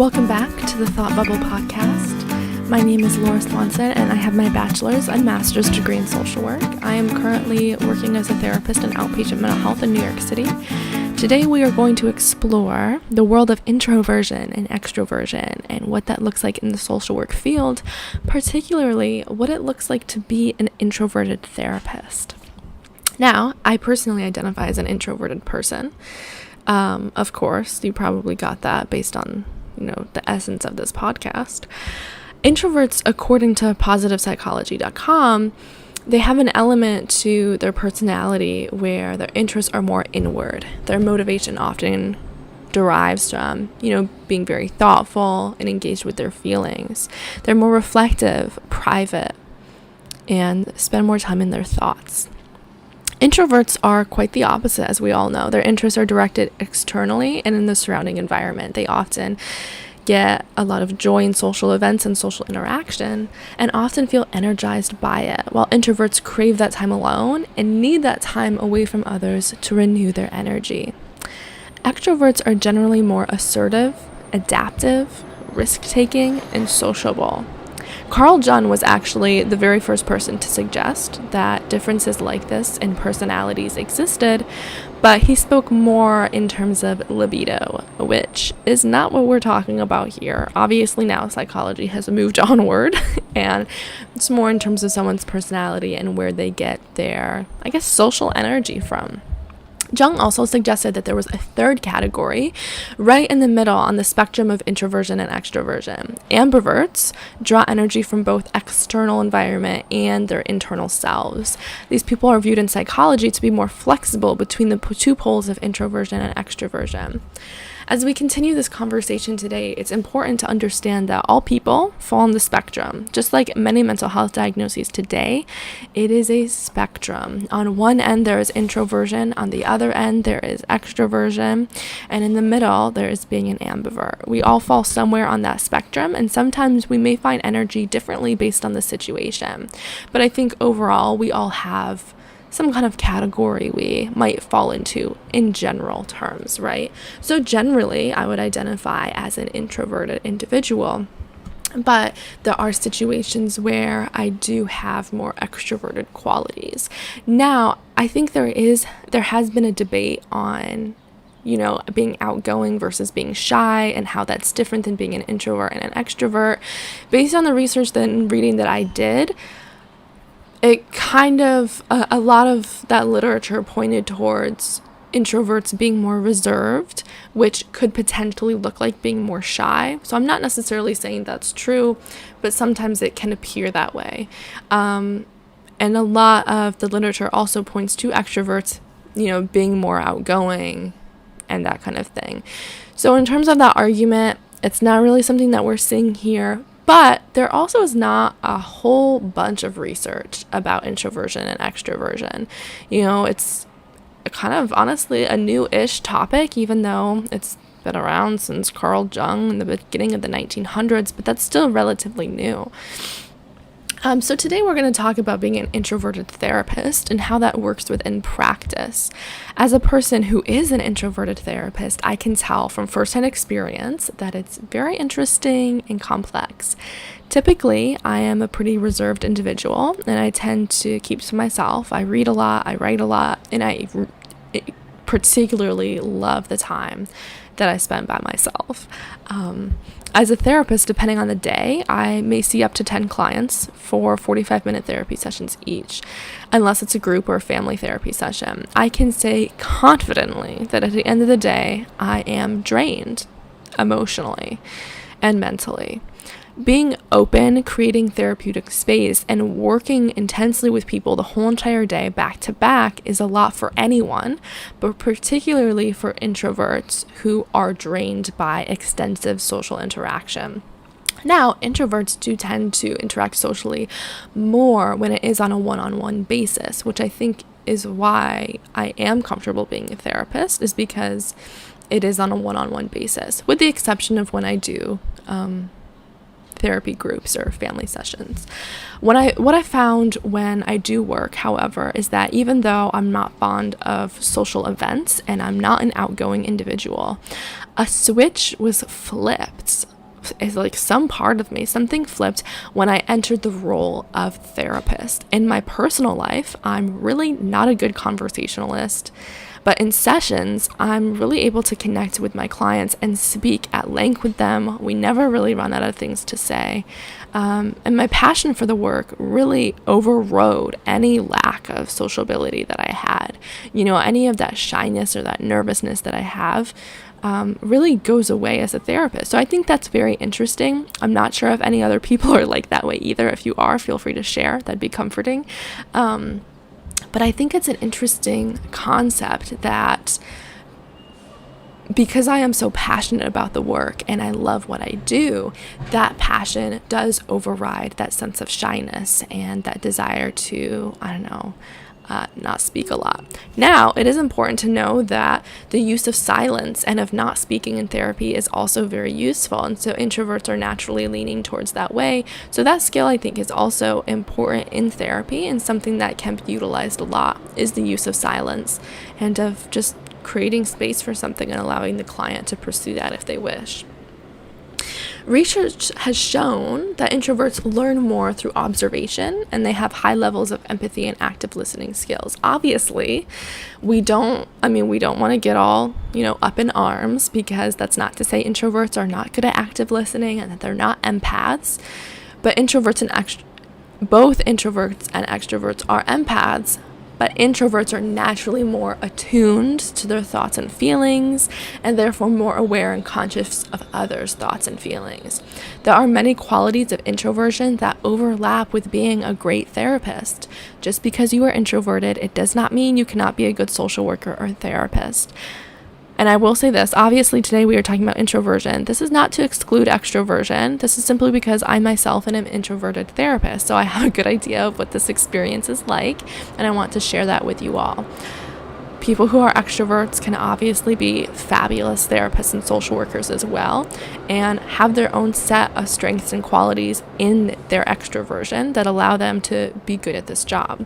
Welcome back to the Thought Bubble podcast. My name is Laura Swanson, and I have my bachelor's and master's degree in social work. I am currently working as a therapist in outpatient mental health in New York City. Today we are going to explore the world of introversion and extroversion and what that looks like in the social work field, particularly what it looks like to be an introverted therapist. Now, I personally identify as an introverted person. Of course, you probably got that based on, the essence of this podcast. Introverts, according to positivepsychology.com, they have an element to their personality where their interests are more inward. Their motivation often derives from, being very thoughtful and engaged with their feelings. They're more reflective, private, and spend more time in their thoughts. Introverts are quite the opposite, as we all know. Their interests are directed externally and in the surrounding environment. They often get a lot of joy in social events and social interaction and often feel energized by it, while introverts crave that time alone and need that time away from others to renew their energy. Extroverts are generally more assertive, adaptive, risk-taking, and sociable. Carl Jung was actually the very first person to suggest that differences like this in personalities existed, but he spoke more in terms of libido, which is not what we're talking about here. Obviously now psychology has moved onward, and it's more in terms of someone's personality and where they get their, social energy from. Jung also suggested that there was a third category right in the middle on the spectrum of introversion and extroversion. Ambiverts draw energy from both external environment and their internal selves. These people are viewed in psychology to be more flexible between the two poles of introversion and extroversion. As we continue this conversation today, it's important to understand that all people fall on the spectrum. Just like many mental health diagnoses today, it is a spectrum. On one end, there is introversion. On the other end, there is extroversion. And in the middle, there is being an ambivert. We all fall somewhere on that spectrum, and sometimes we may find energy differently based on the situation. But I think overall, we all have some kind of category we might fall into in general terms, right? So generally, I would identify as an introverted individual, but there are situations where I do have more extroverted qualities. Now, I think there has been a debate on being outgoing versus being shy and how that's different than being an introvert and an extrovert. Based on the research and reading that I did, it kind of, a lot of that literature pointed towards introverts being more reserved, which could potentially look like being more shy. So I'm not necessarily saying that's true, but sometimes it can appear that way. And a lot of the literature also points to extroverts, being more outgoing and that kind of thing. So in terms of that argument, it's not really something that we're seeing here. But there also is not a whole bunch of research about introversion and extroversion. It's kind of honestly a new-ish topic, even though it's been around since Carl Jung in the beginning of the 1900s, but that's still relatively new. So today we're going to talk about being an introverted therapist and how that works within practice. As a person who is an introverted therapist, I can tell from firsthand experience that it's very interesting and complex. Typically, I am a pretty reserved individual, and I tend to keep to myself. I read a lot, I write a lot, and I particularly love the time that I spend by myself. As a therapist, depending on the day, I may see up to 10 clients for 45-minute therapy sessions each, unless it's a group or a family therapy session. I can say confidently that at the end of the day, I am drained emotionally and mentally. Being open, creating therapeutic space, and working intensely with people the whole entire day back to back is a lot for anyone, but particularly for introverts who are drained by extensive social interaction. Now, introverts do tend to interact socially more when it is on a one-on-one basis, which I think is why I am comfortable being a therapist, is because it is on a one-on-one basis, with the exception of when I do therapy groups or family sessions. What I found when I do work, however, is that even though I'm not fond of social events and I'm not an outgoing individual, a switch was flipped. It's like some part of me, something flipped when I entered the role of therapist. In my personal life, I'm really not a good conversationalist. But in sessions, I'm really able to connect with my clients and speak at length with them. We never really run out of things to say. And my passion for the work really overrode any lack of sociability that I had. Any of that shyness or that nervousness that I have really goes away as a therapist. So I think that's very interesting. I'm not sure if any other people are like that way either. If you are, feel free to share. That'd be comforting. But I think it's an interesting concept that because I am so passionate about the work and I love what I do, that passion does override that sense of shyness and that desire to, not speak a lot. Now, it is important to know that the use of silence and of not speaking in therapy is also very useful. And so introverts are naturally leaning towards that way. So that skill, I think, is also important in therapy, and something that can be utilized a lot is the use of silence and of just creating space for something and allowing the client to pursue that if they wish. Research has shown that introverts learn more through observation, and they have high levels of empathy and active listening skills. Obviously, we don't want to get all, up in arms, because that's not to say introverts are not good at active listening and that they're not empaths. But both introverts and extroverts are empaths. But introverts are naturally more attuned to their thoughts and feelings, and therefore more aware and conscious of others' thoughts and feelings. There are many qualities of introversion that overlap with being a great therapist. Just because you are introverted, it does not mean you cannot be a good social worker or therapist. And I will say this, obviously today we are talking about introversion. This is not to exclude extroversion. This is simply because I myself am an introverted therapist, so I have a good idea of what this experience is like, and I want to share that with you all. People who are extroverts can obviously be fabulous therapists and social workers as well, and have their own set of strengths and qualities in their extroversion that allow them to be good at this job.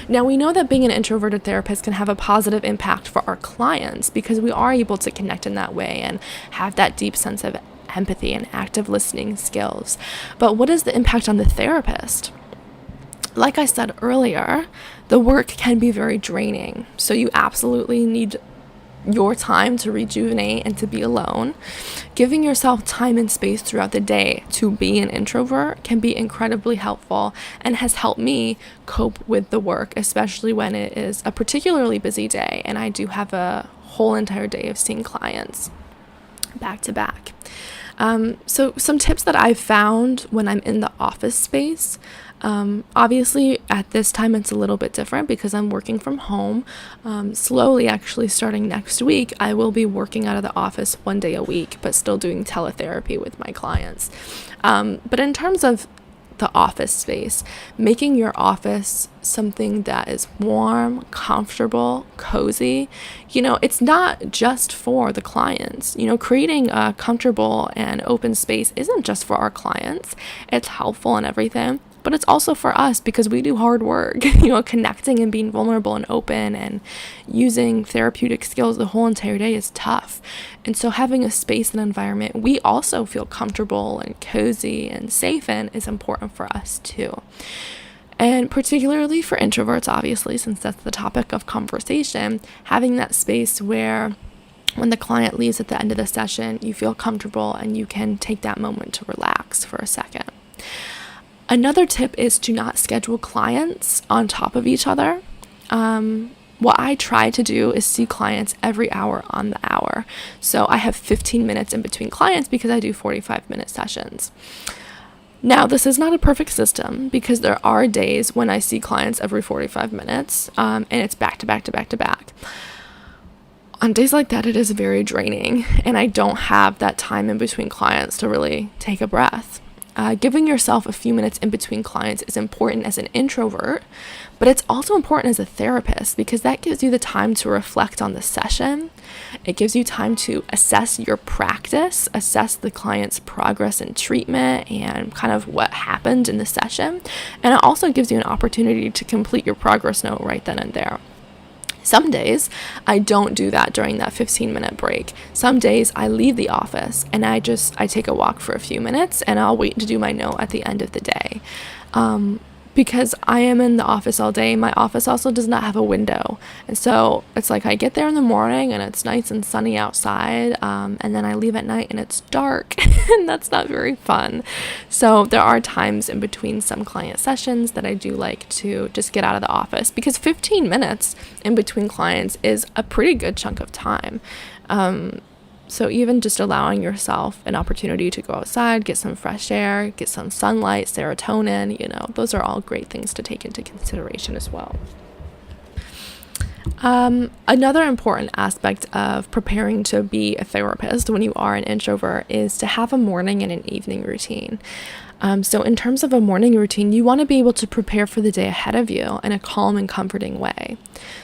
Now, we know that being an introverted therapist can have a positive impact for our clients because we are able to connect in that way and have that deep sense of empathy and active listening skills. But what is the impact on the therapist? Like I said earlier, the work can be very draining. So you absolutely need your time to rejuvenate and to be alone. Giving yourself time and space throughout the day to be an introvert can be incredibly helpful and has helped me cope with the work, especially when it is a particularly busy day and I do have a whole entire day of seeing clients back to back. So some tips that I've found when I'm in the office space. Obviously at this time it's a little bit different because I'm working from home. Slowly, actually starting next week, I will be working out of the office one day a week, but still doing teletherapy with my clients. But in terms of the office space, making your office something that is warm, comfortable, cozy, it's not just for the clients. Creating a comfortable and open space isn't just for our clients. It's helpful and everything, but it's also for us because we do hard work, connecting and being vulnerable and open and using therapeutic skills the whole entire day is tough. And so having a space and environment we also feel comfortable and cozy and safe in is important for us too. And particularly for introverts, obviously, since that's the topic of conversation, having that space where when the client leaves at the end of the session, you feel comfortable and you can take that moment to relax for a second. Another tip is to not schedule clients on top of each other. What I try to do is see clients every hour on the hour. So I have 15 minutes in between clients because I do 45-minute sessions. Now, this is not a perfect system because there are days when I see clients every 45 minutes and it's back to back to back to back. On days like that, it is very draining and I don't have that time in between clients to really take a breath. Giving yourself a few minutes in between clients is important as an introvert, but it's also important as a therapist because that gives you the time to reflect on the session. It gives you time to assess your practice, assess the client's progress in treatment and kind of what happened in the session. And it also gives you an opportunity to complete your progress note right then and there. Some days I don't do that during that 15-minute break. Some days I leave the office and I take a walk for a few minutes and I'll wait to do my note at the end of the day. Because I am in the office all day, my office also does not have a window. And so it's like I get there in the morning and it's nice and sunny outside, and then I leave at night and it's dark, and that's not very fun. So there are times in between some client sessions that I do like to just get out of the office, because 15 minutes in between clients is a pretty good chunk of time. So even just allowing yourself an opportunity to go outside, get some fresh air, get some sunlight, serotonin, those are all great things to take into consideration as well. Another important aspect of preparing to be a therapist when you are an introvert is to have a morning and an evening routine. So in terms of a morning routine, you want to be able to prepare for the day ahead of you in a calm and comforting way.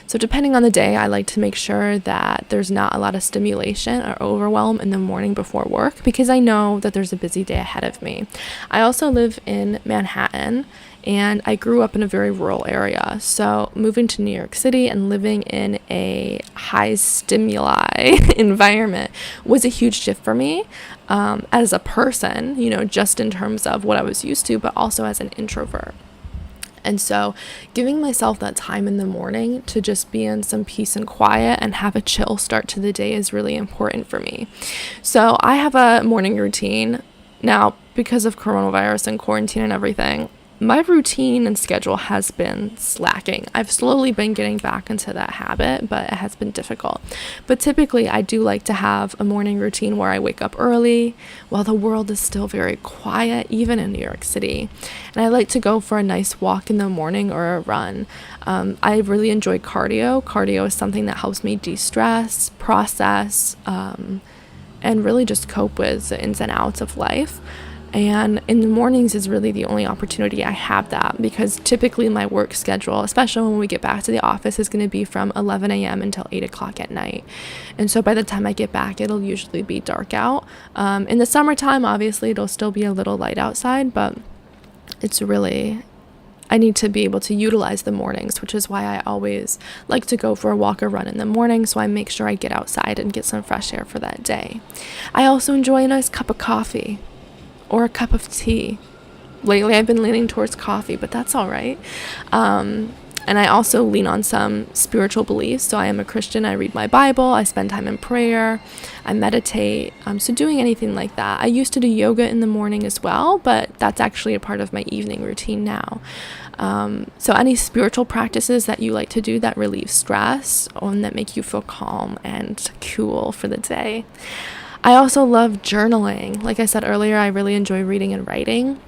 So depending on the day, I like to make sure that there's not a lot of stimulation or overwhelm in the morning before work, because I know that there's a busy day ahead of me. I also live in Manhattan, and I grew up in a very rural area. So moving to New York City and living in a high stimuli environment was a huge shift for me as a person, just in terms of what I was used to, but also as an introvert. And so giving myself that time in the morning to just be in some peace and quiet and have a chill start to the day is really important for me. So I have a morning routine. Now, because of coronavirus and quarantine and everything, my routine and schedule has been slacking. I've slowly been getting back into that habit, but it has been difficult. But typically, I do like to have a morning routine where I wake up early while the world is still very quiet, even in New York City. And I like to go for a nice walk in the morning or a run. I really enjoy cardio. Cardio is something that helps me de-stress, process, and really just cope with the ins and outs of life. And in the mornings is really the only opportunity I have that, because typically my work schedule, especially when we get back to the office, is going to be from 11 a.m. until 8 o'clock at night. And so by the time I get back, it'll usually be dark out. In the summertime, obviously, it'll still be a little light outside, but I need to be able to utilize the mornings, which is why I always like to go for a walk or run in the morning, so I make sure I get outside and get some fresh air for that day. I also enjoy a nice cup of coffee or a cup of tea. Lately, I've been leaning towards coffee, but that's all right. And I also lean on some spiritual beliefs. So I am a Christian. I read my Bible. I spend time in prayer. I meditate. So doing anything like that. I used to do yoga in the morning as well, but that's actually a part of my evening routine now. So any spiritual practices that you like to do that relieve stress and that make you feel calm and cool for the day. I also love journaling. Like I said earlier, I really enjoy reading and writing,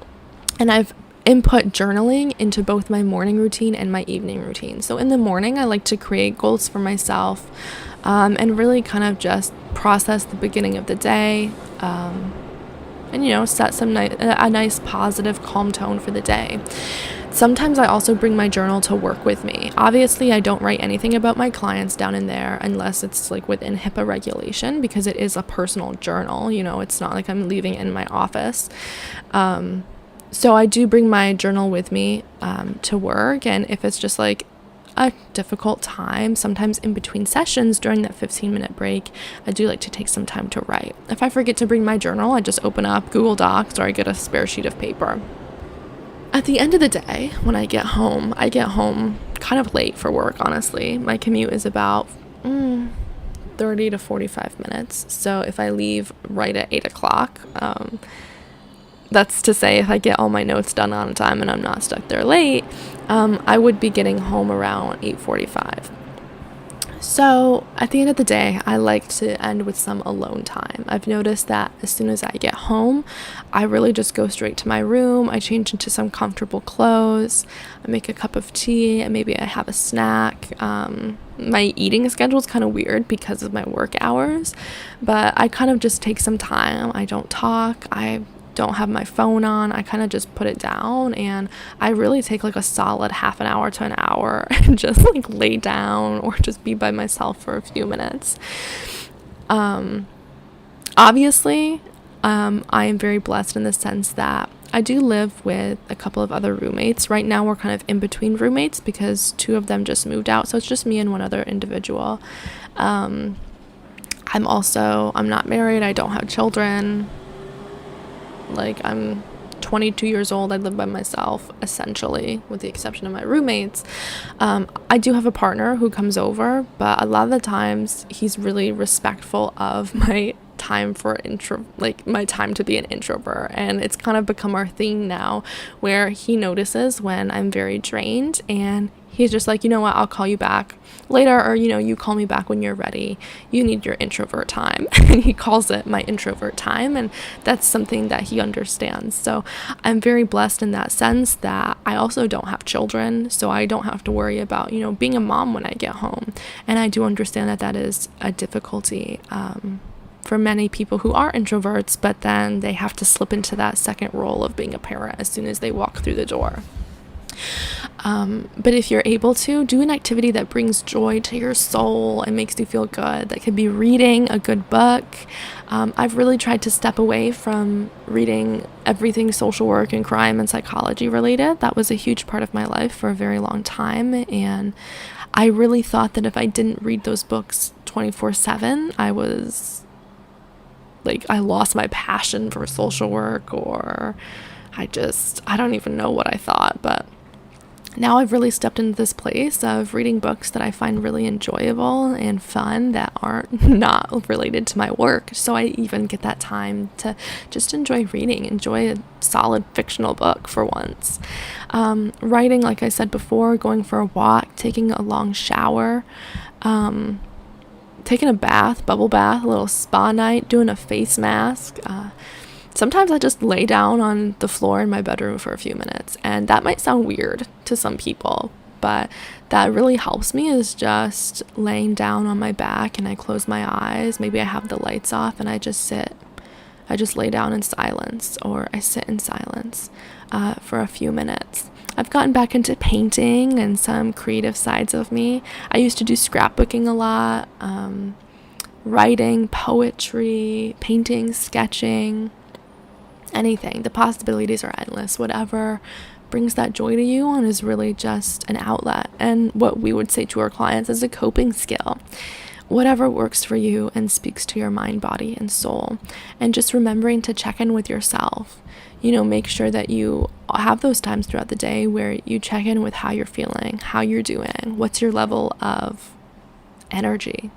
and I've input journaling into both my morning routine and my evening routine. So in the morning, I like to create goals for myself, and really kind of just process the beginning of the day, and set a nice positive calm tone for the day. Sometimes I also bring my journal to work with me. Obviously, I don't write anything about my clients down in there unless it's like within HIPAA regulation, because it is a personal journal. It's not like I'm leaving in my office. So I do bring my journal with me to work. And if it's just like a difficult time, sometimes in between sessions during that 15-minute break, I do like to take some time to write. If I forget to bring my journal, I just open up Google Docs or I get a spare sheet of paper. At the end of the day, when I get home kind of late for work, honestly. My commute is about 30 to 45 minutes. So if I leave right at 8 o'clock, that's to say if I get all my notes done on time and I'm not stuck there late, I would be getting home around 8:45. So at the end of the day, I like to end with some alone time. I've noticed that as soon as I get home, I really just go straight to my room. I change into some comfortable clothes. I make a cup of tea, and maybe I have a snack. My eating schedule is kind of weird because of my work hours, but I kind of just take some time. I don't talk. I don't have my phone on. I kind of just put it down, and I really take like a solid half an hour to an hour and just like lay down or just be by myself for a few minutes. Obviously, I am very blessed in the sense that I do live with a couple of other roommates. Right now we're kind of in between roommates because 2 of them just moved out, so it's just me and one other individual. I'm not married, I don't have children. Like, I'm 22 years old, I live by myself essentially, with the exception of my roommates. I do have a partner who comes over, but a lot of the times he's really respectful of my time my time to be an introvert, and it's kind of become our thing now, where he notices when I'm very drained, and he's just like, you know what, I'll call you back later, or you call me back when you're ready, you need your introvert time. And he calls it my introvert time, and that's something that he understands. So I'm very blessed in that sense that I also don't have children, so I don't have to worry about being a mom when I get home. And I do understand that that is a difficulty for many people who are introverts, but then they have to slip into that second role of being a parent as soon as they walk through the door. But if you're able to, do an activity that brings joy to your soul and makes you feel good. That could be reading a good book. I've really tried to step away from reading everything social work and crime and psychology related. That was a huge part of my life for a very long time, and I really thought that if I didn't read those books 24/7, I lost my passion for social work, or I don't even know what I thought. But now I've really stepped into this place of reading books that I find really enjoyable and fun that aren't not related to my work. So I even get that time to just enjoy reading, enjoy a solid fictional book for once. Writing, like I said before, going for a walk, taking a long shower, taking a bath, bubble bath, a little spa night, doing a face mask. Sometimes I just lay down on the floor in my bedroom for a few minutes, and that might sound weird to some people, but that really helps me, is just laying down on my back and I close my eyes. Maybe I have the lights off and I just lay down in silence, or I sit in silence for a few minutes. I've gotten back into painting and some creative sides of me. I used to do scrapbooking a lot, writing, poetry, painting, sketching, anything. The possibilities are endless. Whatever brings that joy to you and is really just an outlet, and what we would say to our clients is a coping skill. Whatever works for you and speaks to your mind, body, and soul. And just remembering to check in with yourself. Make sure that you have those times throughout the day where you check in with how you're feeling, how you're doing, what's your level of energy,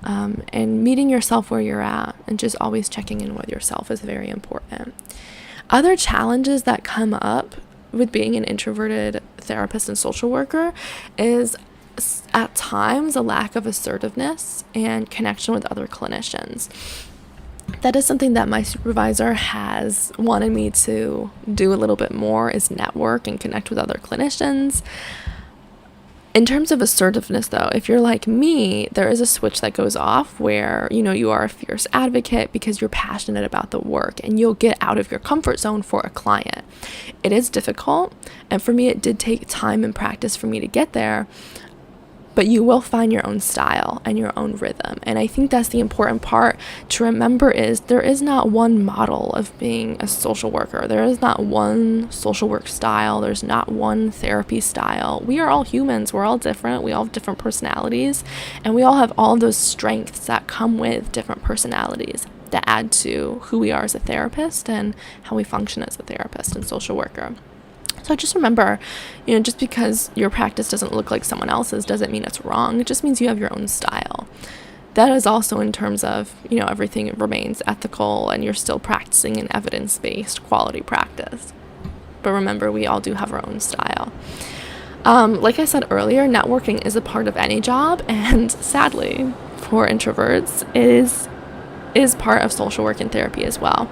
and meeting yourself where you're at, and just always checking in with yourself is very important. Other challenges that come up with being an introverted therapist and social worker is at times a lack of assertiveness and connection with other clinicians. That is something that my supervisor has wanted me to do a little bit more, is network and connect with other clinicians. In terms of assertiveness, though, if you're like me, there is a switch that goes off where, you are a fierce advocate because you're passionate about the work, and you'll get out of your comfort zone for a client. It is difficult, and for me, it did take time and practice for me to get there, but you will find your own style and your own rhythm. And I think that's the important part to remember, is there is not one model of being a social worker. There is not one social work style. There's not one therapy style. We are all humans. We're all different. We all have different personalities, and we all have all those strengths that come with different personalities that add to who we are as a therapist and how we function as a therapist and social worker. So just remember, just because your practice doesn't look like someone else's doesn't mean it's wrong. It just means you have your own style. That is also in terms of, everything remains ethical and you're still practicing an evidence-based quality practice. But remember, we all do have our own style. Like I said earlier, networking is a part of any job, and sadly, for introverts, it is part of social work and therapy as well.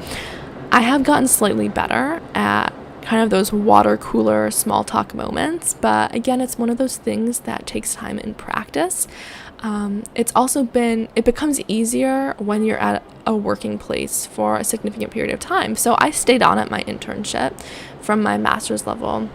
I have gotten slightly better at kind of those water cooler small talk moments, but again, it's one of those things that takes time and practice. It becomes easier when you're at a working place for a significant period of time. So I stayed on at my internship from my master's level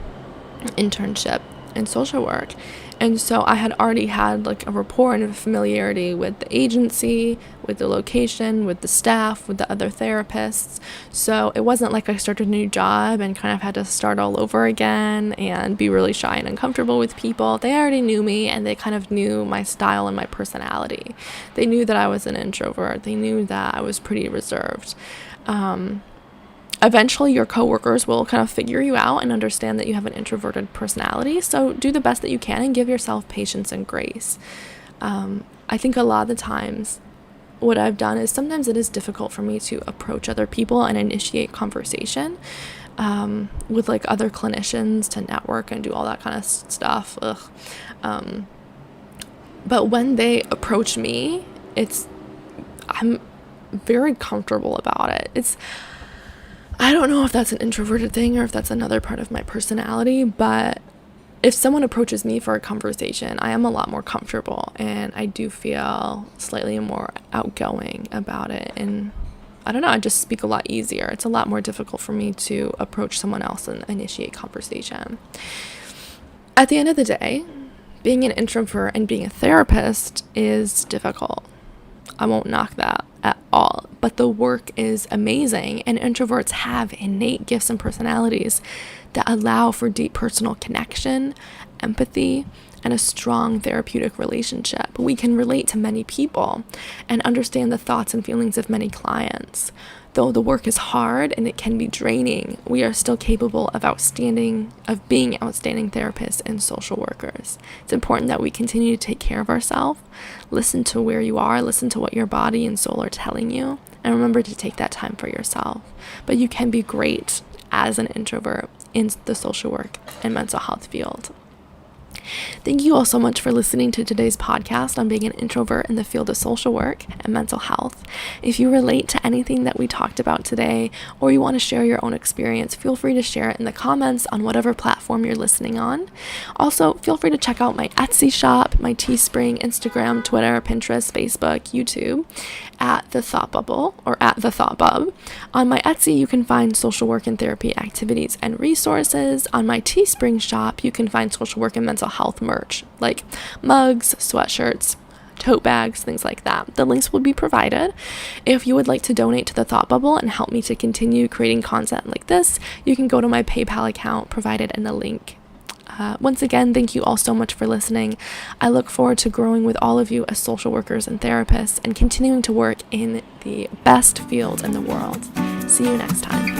internship in social work. And so I had already had like a rapport and a familiarity with the agency, with the location, with the staff, with the other therapists. So it wasn't like I started a new job and kind of had to start all over again and be really shy and uncomfortable with people. They already knew me, and they kind of knew my style and my personality. They knew that I was an introvert. They knew that I was pretty reserved. Eventually, your coworkers will kind of figure you out and understand that you have an introverted personality. So do the best that you can and give yourself patience and grace. I think a lot of the times what I've done is sometimes it is difficult for me to approach other people and initiate conversation with like other clinicians, to network and do all that kind of stuff. But when they approach me, I'm very comfortable about it. I don't know if that's an introverted thing or if that's another part of my personality, but if someone approaches me for a conversation, I am a lot more comfortable, and I do feel slightly more outgoing about it. And I don't know, I just speak a lot easier. It's a lot more difficult for me to approach someone else and initiate conversation. At the end of the day, being an introvert and being a therapist is difficult. I won't knock that at all, but the work is amazing, and introverts have innate gifts and personalities that allow for deep personal connection, empathy, and a strong therapeutic relationship. We can relate to many people and understand the thoughts and feelings of many clients. Though the work is hard and it can be draining, we are still capable of being outstanding therapists and social workers. It's important that we continue to take care of ourselves, listen to where you are, listen to what your body and soul are telling you, and remember to take that time for yourself. But you can be great as an introvert in the social work and mental health field. Thank you all so much for listening to today's podcast on being an introvert in the field of social work and mental health. If you relate to anything that we talked about today, or you want to share your own experience, feel free to share it in the comments on whatever platform you're listening on. Also, feel free to check out my Etsy shop, my Teespring, Instagram, Twitter, Pinterest, Facebook, YouTube, at The Thought Bubble, or at The Thought Bub. On my Etsy, you can find social work and therapy activities and resources. On my Teespring shop, you can find social work and mental health merch, like mugs, sweatshirts, tote bags, things like that. The links will be provided. If you would like to donate to The Thought Bubble and help me to continue creating content like this, you can go to my PayPal account provided in the link. Once again, thank you all so much for listening. I look forward to growing with all of you as social workers and therapists and continuing to work in the best field in the world. See you next time.